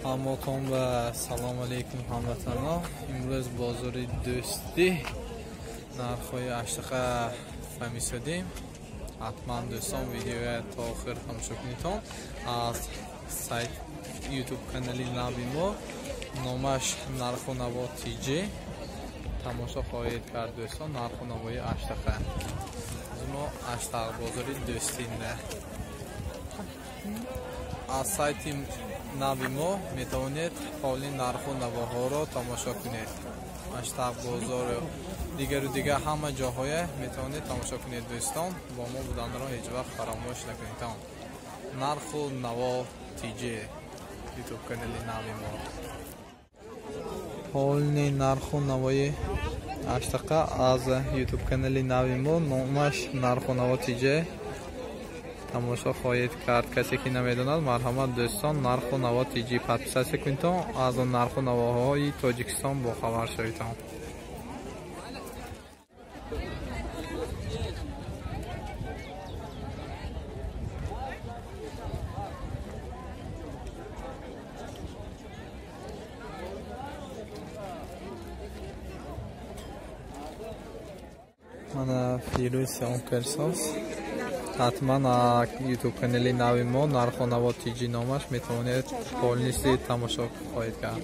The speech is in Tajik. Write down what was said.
ҳаматон ва салом алейкум ҳамватанон. имрӯз бозори дӯстӣ нархҳои аштақа фаҳмисодем. ҳатман дӯстон видеоя то охир тамошо кунедтон. аз сайт ютуб канали нави мо номаш нарху наво TJ тамошо хоҳед кард дӯстон. нарху навои аштақа мо аштақ бозори дӯстинда аз сайти нави мо метавонед ҳоли нарху навоҳоро тамошо кунед. аштақ бозор дигару дигар ҳама ҷоҳоя метавонед тамошо кунед дӯстон. бо мо буданро ҳеҷ вақт фаромӯш накунед. нарху наво TJ ютуб канали нави мо. ҳолни нарху навои аштақа аз ютуб канали нави мо номаш нарху наво TJ тамошо хоҳед кард. касе ки намедонад марҳамат дӯстон, нарху наво TJ подписатсия кунедтон. аз нарху навоҳои тоҷикистон бохабар шаведтон. мана фирӯз сеонкерсос ҳатман ютуб канали нави мо нарху наво TJ номаш метавонед ҳолниси тамошо хоҳед кард.